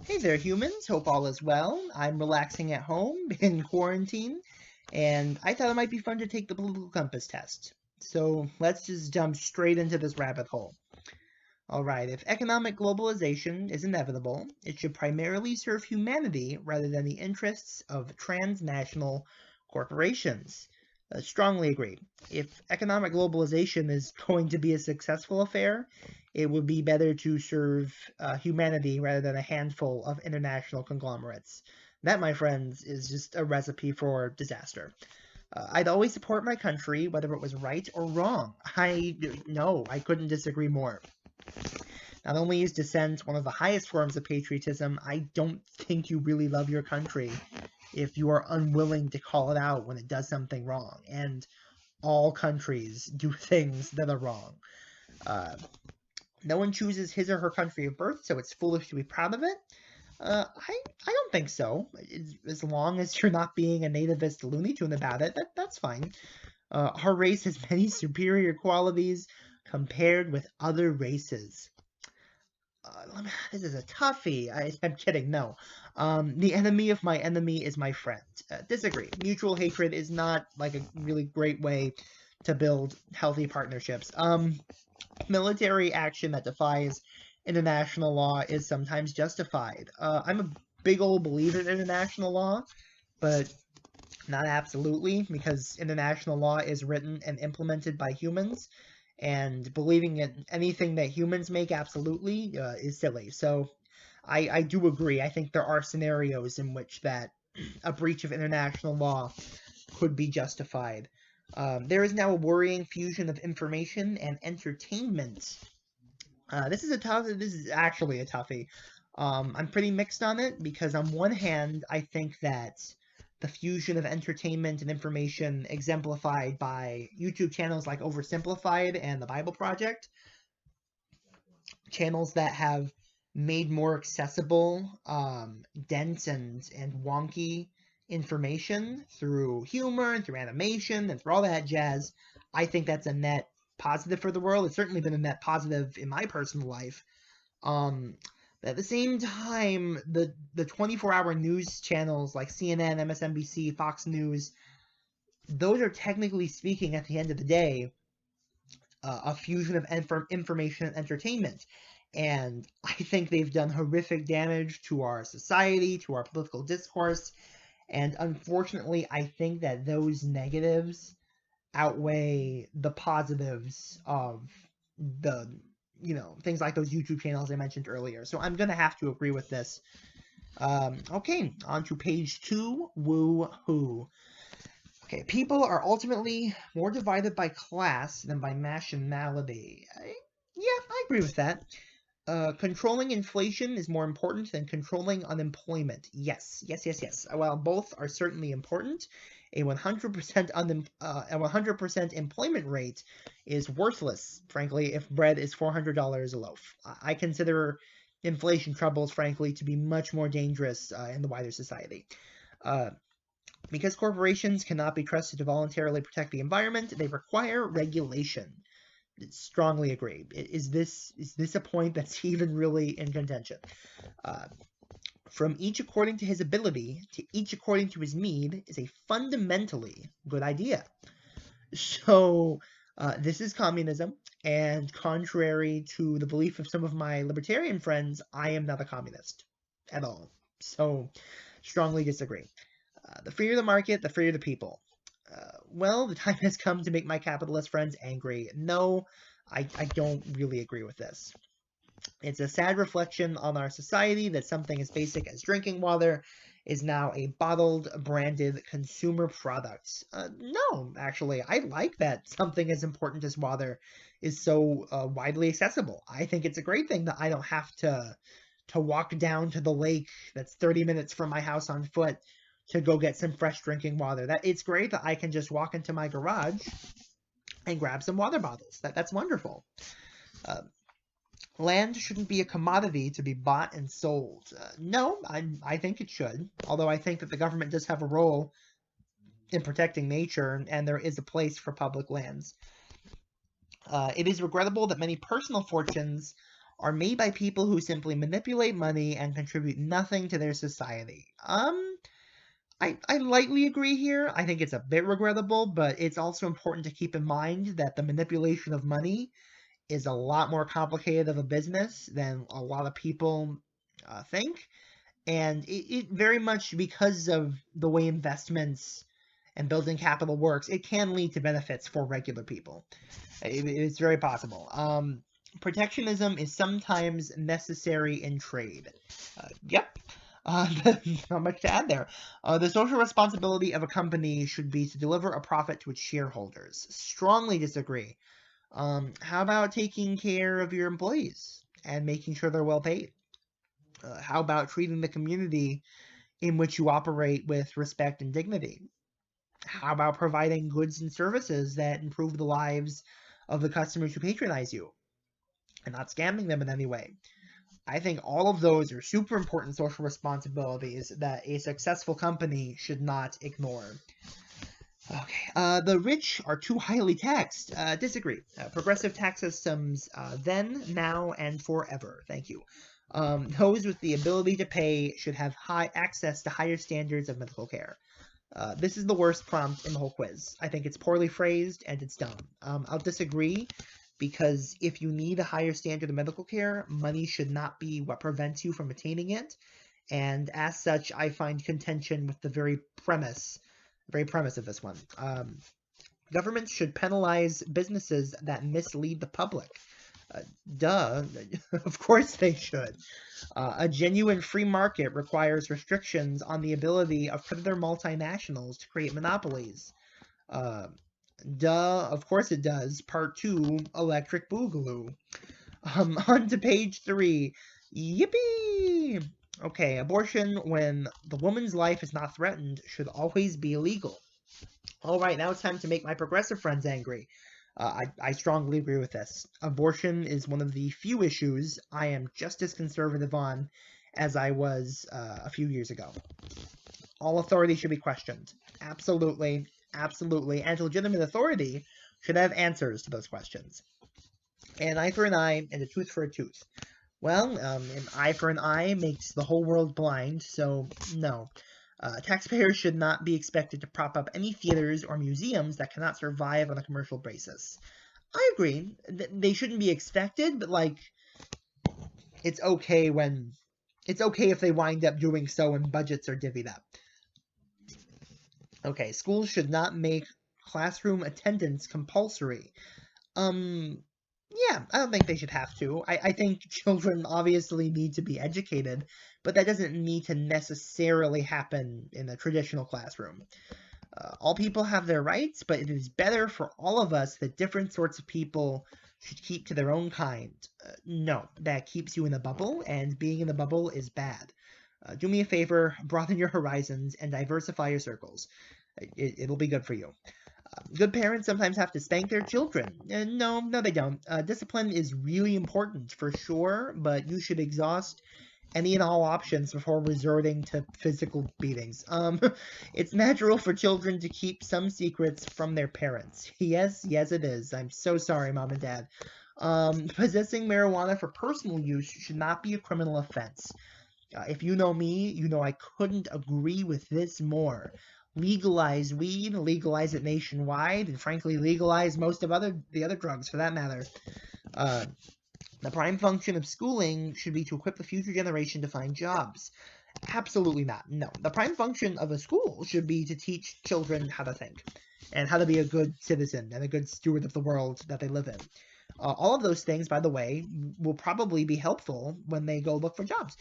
Hey there, humans. Hope all is well. I'm relaxing at home in quarantine, and I thought it might be fun to take the political compass test. So let's just jump straight into this rabbit hole. Alright, if economic globalization is inevitable, it should primarily serve humanity rather than the interests of transnational corporations. Strongly agree. If economic globalization is going to be a successful affair, it would be better to serve humanity rather than a handful of international conglomerates. That, my friends, is just a recipe for disaster. I'd always support my country, whether it was right or wrong. I couldn't disagree more. Not only is dissent one of the highest forms of patriotism, I don't think you really love your country if you are unwilling to call it out when it does something wrong. And all countries do things that are wrong. Uh, no one chooses his or her country of birth, so it's foolish to be proud of it. I don't think so. As long as you're not being a nativist Looney Tune about it, that's fine. Our race has many superior qualities compared with other races. This is a toughie. I'm kidding. No. The enemy of my enemy is my friend. Disagree. Mutual hatred is not like a really great way to build healthy partnerships. Military action that defies international law is sometimes justified. I'm a big old believer in international law, but not absolutely, because international law is written and implemented by humans, and believing in anything that humans make absolutely is silly. So I do agree. I think there are scenarios in which that a breach of international law could be justified. There is now a worrying fusion of information and entertainment. This is actually a toughie. I'm pretty mixed on it because on one hand, I think that the fusion of entertainment and information exemplified by YouTube channels like Oversimplified and the Bible Project, channels that have made more accessible, dense and wonky information through humor and through animation and through all that jazz. I think that's a net positive for the world. It's certainly been a net positive in my personal life. Um, at the same time, the 24-hour news channels like CNN, MSNBC, Fox News, those are technically speaking, at the end of the day, a fusion of information and entertainment. And I think they've done horrific damage to our society, to our political discourse. And unfortunately, I think that those negatives outweigh the positives of the, things like those YouTube channels I mentioned earlier. So I'm going to have to agree with this. Okay, on to page 2. Woo hoo. Okay, people are ultimately more divided by class than by nationality. Yeah, I agree with that. Controlling inflation is more important than controlling unemployment. Yes, yes, yes, yes. While both are certainly important, a 100% employment rate is worthless, frankly, if bread is $400 a loaf. I consider inflation troubles, frankly, to be much more dangerous in the wider society. Uh, because corporations cannot be trusted to voluntarily protect the environment, they require regulation. Strongly agree. Is this a point that's even really in contention? Uh, from each according to his ability to each according to his need is a fundamentally good idea. So this is communism, and contrary to the belief of some of my libertarian friends, I am not a communist at all. So strongly disagree. The freer the market, the freer the people. Well, the time has come to make my capitalist friends angry. No, I don't really agree with this. It's a sad reflection on our society that something as basic as drinking water is now a bottled, branded consumer product. No, actually, I like that something as important as water is so widely accessible. I think it's a great thing that I don't have to walk down to the lake that's 30 minutes from my house on foot to go get some fresh drinking water. That it's great that I can just walk into my garage and grab some water bottles. That's wonderful. Uh, Land shouldn't be a commodity to be bought and sold. No, I think it should. Although I think that the government does have a role in protecting nature, and there is a place for public lands. It is regrettable that many personal fortunes are made by people who simply manipulate money and contribute nothing to their society. I lightly agree here. I think it's a bit regrettable, but it's also important to keep in mind that the manipulation of money is a lot more complicated of a business than a lot of people think. And it very much, because of the way investments and building capital works, it can lead to benefits for regular people. It's very possible. Protectionism is sometimes necessary in trade. Yep. Not much to add there. The social responsibility of a company should be to deliver a profit to its shareholders. Strongly disagree. How about taking care of your employees and making sure they're well paid? How about treating the community in which you operate with respect and dignity? How about providing goods and services that improve the lives of the customers who patronize you and not scamming them in any way? I think all of those are super important social responsibilities that a successful company should not ignore. Okay, the rich are too highly taxed. Disagree. Progressive tax systems then, now, and forever. Thank you. Those with the ability to pay should have high access to higher standards of medical care. This is the worst prompt in the whole quiz. I think it's poorly phrased and it's dumb. I'll disagree, because if you need a higher standard of medical care, money should not be what prevents you from attaining it. And as such, I find contention with the very premise of this one. Governments should penalize businesses that mislead the public. Duh, of course they should. A genuine free market requires restrictions on the ability of predator multinationals to create monopolies. Duh, of course it does. Part 2, Electric Boogaloo. On to page 3. Yippee! Okay, abortion, when the woman's life is not threatened, should always be illegal. Alright, now it's time to make my progressive friends angry. I strongly agree with this. Abortion is one of the few issues I am just as conservative on as I was a few years ago. All authority should be questioned. Absolutely, absolutely. And legitimate authority should have answers to those questions. An eye for an eye and a tooth for a tooth. Well, an eye for an eye makes the whole world blind, so no. Taxpayers should not be expected to prop up any theaters or museums that cannot survive on a commercial basis. I agree. They shouldn't be expected, but, like, it's okay if they wind up doing so when budgets are divvied up. Okay, schools should not make classroom attendance compulsory. Yeah, I don't think they should have to. I think children obviously need to be educated, but that doesn't need to necessarily happen in a traditional classroom. All people have their rights, but it is better for all of us that different sorts of people should keep to their own kind. No, that keeps you in a bubble, and being in a bubble is bad. Do me a favor, broaden your horizons, and diversify your circles. It'll be good for you. Good parents sometimes have to spank their children. No, they don't. Discipline is really important, for sure, but you should exhaust any and all options before resorting to physical beatings. It's natural for children to keep some secrets from their parents. Yes, it is. I'm so sorry, Mom and Dad. Possessing marijuana for personal use should not be a criminal offense. If you know me, you know I couldn't agree with this more. Legalize weed, legalize it nationwide, and frankly, legalize most of the other drugs for that matter. The prime function of schooling should be to equip the future generation to find jobs. Absolutely not. No. The prime function of a school should be to teach children how to think and how to be a good citizen and a good steward of the world that they live in. All of those things, by the way, will probably be helpful when they go look for jobs.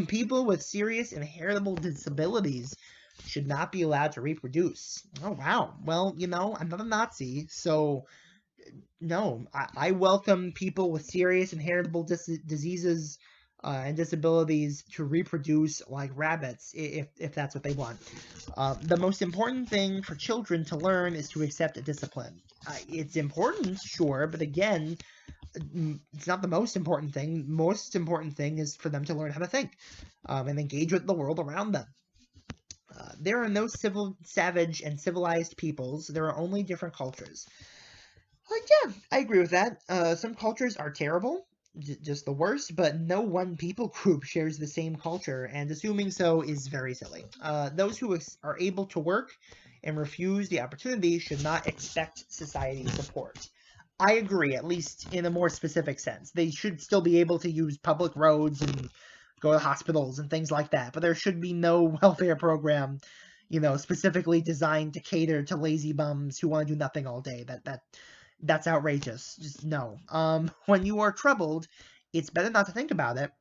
People with serious inheritable disabilities should not be allowed to reproduce. Oh, wow. Well, I'm not a Nazi, so no. I welcome people with serious inheritable diseases and disabilities to reproduce like rabbits if that's what they want. The most important thing for children to learn is to accept discipline. It's important, sure, but again, it's not the most important thing. Most important thing is for them to learn how to think and engage with the world around them. There are no savage and civilized peoples. There are only different cultures. Yeah, I agree with that. Some cultures are terrible, just the worst, but no one people group shares the same culture, and assuming so is very silly. Those who are able to work and refuse the opportunity should not expect society support. I agree, at least in a more specific sense. They should still be able to use public roads and go to hospitals and things like that, but there should be no welfare program, specifically designed to cater to lazy bums who want to do nothing all day. That's outrageous. Just no. When you are troubled, it's better not to think about it,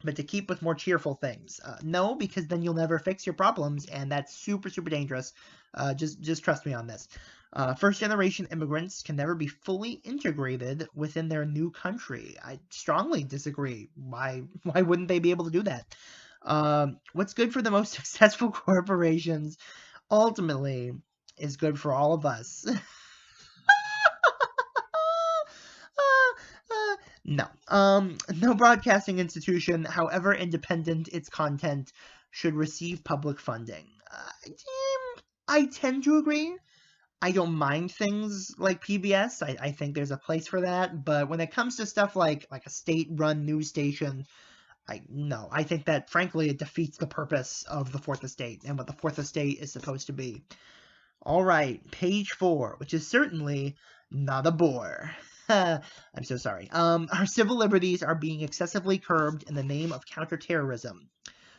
but to keep with more cheerful things. No, because then you'll never fix your problems, and that's super, super dangerous. Just trust me on this. First-generation immigrants can never be fully integrated within their new country. I strongly disagree. Why wouldn't they be able to do that? What's good for the most successful corporations ultimately is good for all of us. No. No broadcasting institution, however independent its content, should receive public funding. I tend to agree. I don't mind things like PBS. I think there's a place for that. But when it comes to stuff like a state-run news station, I think that, frankly, it defeats the purpose of the Fourth Estate and what the Fourth Estate is supposed to be. All right, page 4, which is certainly not a bore. I'm so sorry. Our civil liberties are being excessively curbed in the name of counterterrorism.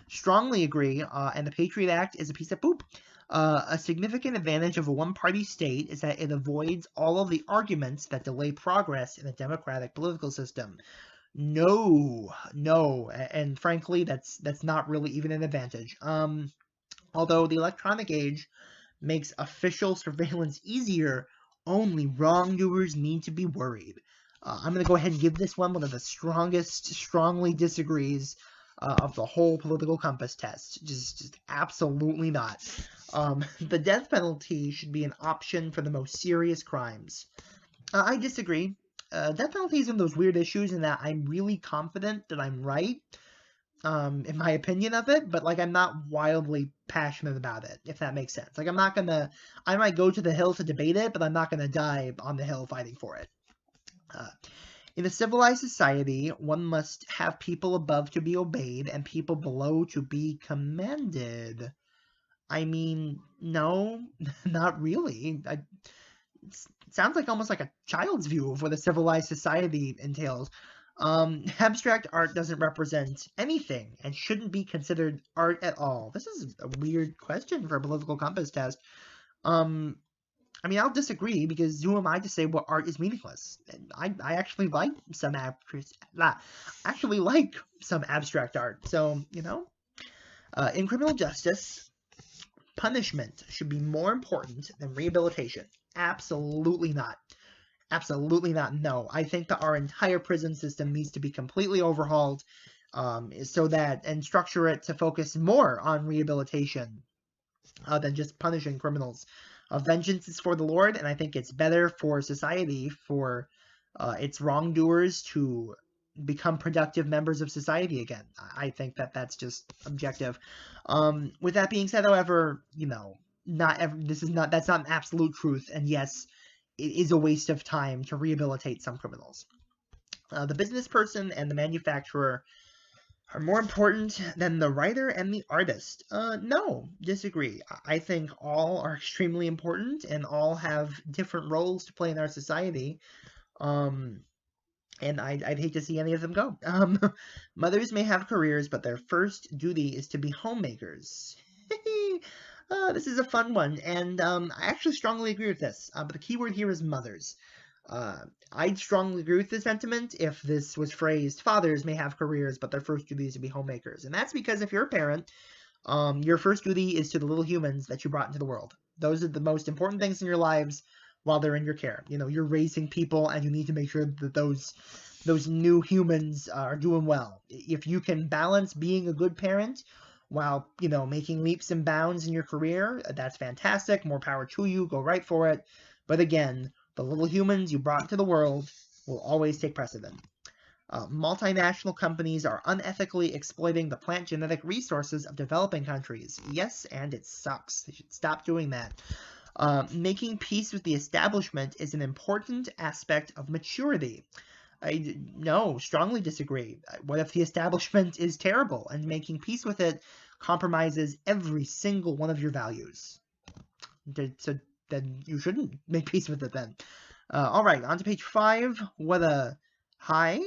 Strongly agree, and the Patriot Act is a piece of poop. A significant advantage of a one-party state is that it avoids all of the arguments that delay progress in a democratic political system. No, and frankly, that's not really even an advantage. Although the electronic age makes official surveillance easier, only wrongdoers need to be worried. I'm going to go ahead and give this one of the strongly disagrees of the whole political compass test. Just absolutely not. The death penalty should be an option for the most serious crimes. I disagree. Death penalty is one of those weird issues in that I'm really confident that I'm right. In my opinion of it, but I'm not wildly passionate about it, if that makes sense. I might go to the hill to debate it, but I'm not gonna die on the hill fighting for it. In a civilized society, one must have people above to be obeyed and people below to be commanded. I mean, no, not really. It sounds almost like a child's view of what a civilized society entails. Abstract art doesn't represent anything and shouldn't be considered art at all. This is a weird question for a political compass test. I'll disagree because who am I to say what art is meaningless? I actually like some abstract art. So, in criminal justice, punishment should be more important than rehabilitation. Absolutely not. Absolutely not. No. I think that our entire prison system needs to be completely overhauled, and structure it to focus more on rehabilitation than just punishing criminals. Vengeance is for the Lord, and I think it's better for society for its wrongdoers to become productive members of society again. I think that that's just objective. With that being said, however, that's not an absolute truth, and yes, it is a waste of time to rehabilitate some criminals. The business person and the manufacturer are more important than the writer and the artist. No, disagree. I think all are extremely important and all have different roles to play in our society. And I'd hate to see any of them go. Mothers may have careers, but their first duty is to be homemakers. This is a fun one, and I actually strongly agree with this, but the key word here is mothers. I'd strongly agree with this sentiment if this was phrased, fathers may have careers, but their first duty is to be homemakers. And that's because if you're a parent, your first duty is to the little humans that you brought into the world. Those are the most important things in your lives while they're in your care. You're raising people, and you need to make sure that those new humans are doing well. If you can balance being a good parent while, making leaps and bounds in your career, that's fantastic. More power to you. Go right for it. But again, the little humans you brought into the world will always take precedent. Multinational companies are unethically exploiting the plant genetic resources of developing countries. Yes, and it sucks. They should stop doing that. Making peace with the establishment is an important aspect of maturity. No, strongly disagree. What if the establishment is terrible and making peace with it compromises every single one of your values? So then you shouldn't make peace with it then. All right, on to page 5. What a high.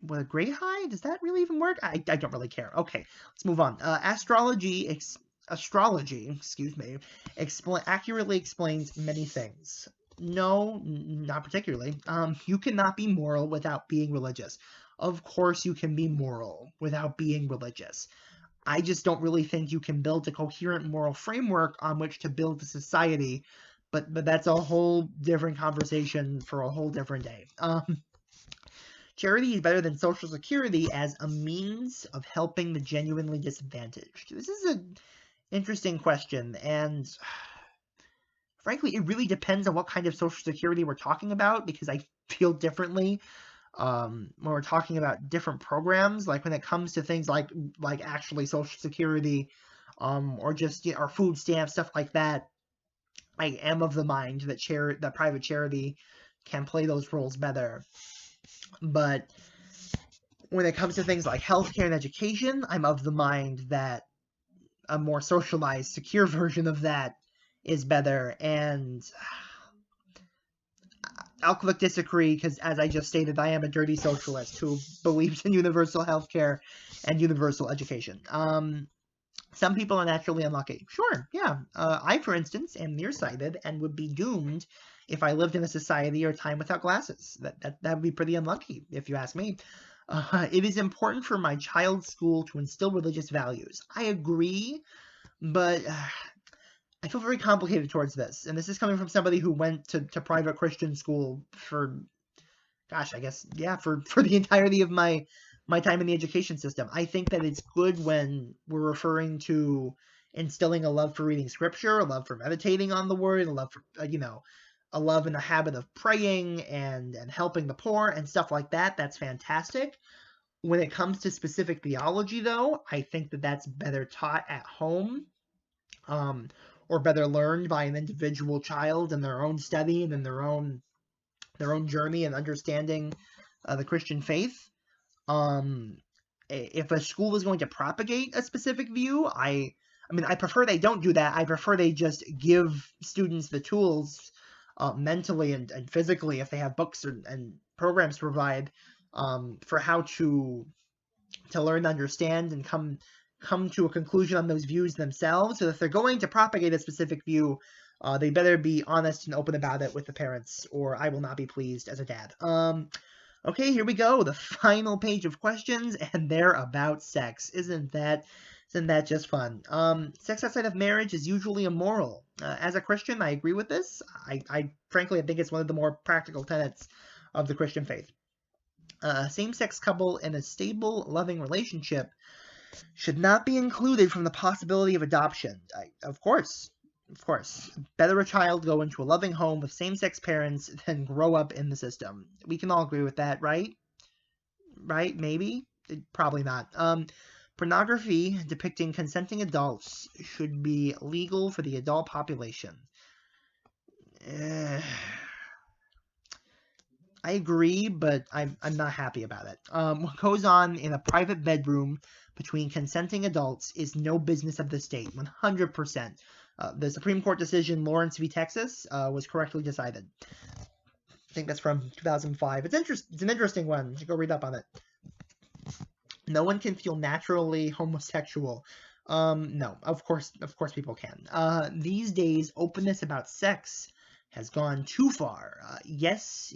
What a great high? Does that really even work? I don't really care. Okay, let's move on. Astrology, excuse me, accurately explains many things. No, not particularly. You cannot be moral without being religious. Of course you can be moral without being religious. I just don't really think you can build a coherent moral framework on which to build a society, but that's a whole different conversation for a whole different day. Charity is better than Social Security as a means of helping the genuinely disadvantaged. This is an interesting question, and frankly, it really depends on what kind of Social Security we're talking about, because I feel differently when we're talking about different programs. Like when it comes to things like actually Social Security, or just or food stamps, stuff like that. I am of the mind that private charity can play those roles better. But when it comes to things like healthcare and education, I'm of the mind that a more socialized, secure version of that is better. And I'll click disagree because, as I just stated, I am a dirty socialist who believes in universal healthcare and universal education. Some people are naturally unlucky. Sure, yeah. I, for instance, am nearsighted and would be doomed if I lived in a society or time without glasses. That would be pretty unlucky, if you ask me. It is important for my child's school to instill religious values. I agree, but I feel very complicated towards this. And this is coming from somebody who went to private Christian school for, gosh, I guess, yeah, for the entirety of my time in the education system. I think that it's good when we're referring to instilling a love for reading scripture, a love for meditating on the word, a love for, a love and a habit of praying and helping the poor and stuff like that. That's fantastic. When it comes to specific theology, though, I think that that's better taught at home, or better learned by an individual child in their own study and in their own journey and understanding the Christian faith. If a school is going to propagate a specific view, I prefer they don't do that. I prefer they just give students the tools, mentally and physically, if they have books and programs to provide, for how to learn to understand and come to a conclusion on those views themselves. So if they're going to propagate a specific view, they better be honest and open about it with the parents, or I will not be pleased as a dad. Okay, here we go. The final page of questions, and they're about sex. Isn't that just fun? Sex outside of marriage is usually immoral. As a Christian, I agree with this. I frankly, I think it's one of the more practical tenets of the Christian faith. A same-sex couple in a stable, loving relationship should not be included from the possibility of adoption. Of course. Better a child go into a loving home with same-sex parents than grow up in the system. We can all agree with that, right? Right? Maybe? Probably not. Pornography depicting consenting adults should be legal for the adult population. I agree, but I'm not happy about it. What goes on in a private bedroom between consenting adults is no business of the state, 100%. The Supreme Court decision Lawrence v. Texas was correctly decided. I think that's from 2005. It's an interesting one. You should go read up on it. No one can feel naturally homosexual. No, of course people can. These days, openness about sex has gone too far. Yes,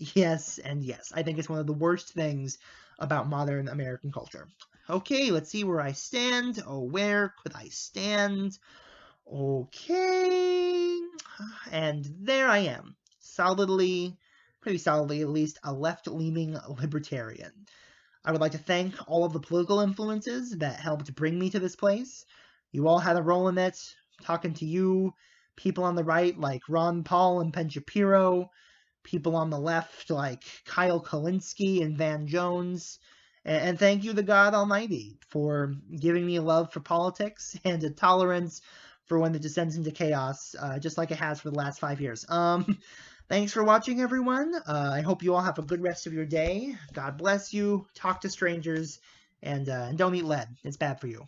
and yes. I think it's one of the worst things about modern American culture. Okay, let's see where I stand. Oh, where could I stand? Okay, and there I am. Pretty solidly at least, a left-leaning libertarian. I would like to thank all of the political influences that helped bring me to this place. You all had a role in it. Talking to you, people on the right like Ron Paul and Ben Shapiro, people on the left like Kyle Kulinski and Van Jones, and thank you to God Almighty for giving me a love for politics and a tolerance for when it descends into chaos, just like it has for the last 5 years. Thanks for watching, everyone. I hope you all have a good rest of your day. God bless you. Talk to strangers, and don't eat lead. It's bad for you.